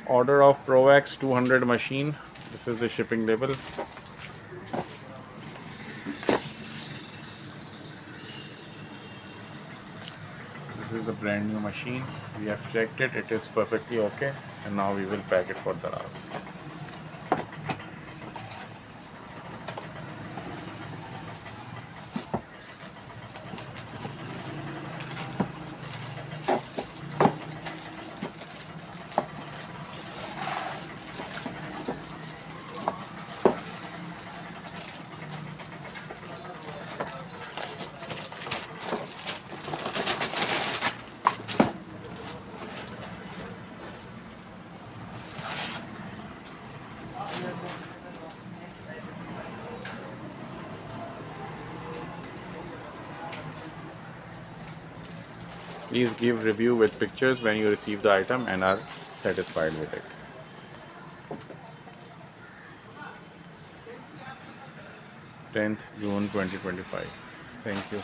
Order of Prowax 200 machine. This is the shipping label. This is a brand new machine. We have checked it. It is perfectly okay. And now we will pack it for Daraz. Please give review with pictures when you receive the item and are satisfied with it. 10th June 2025. Thank you.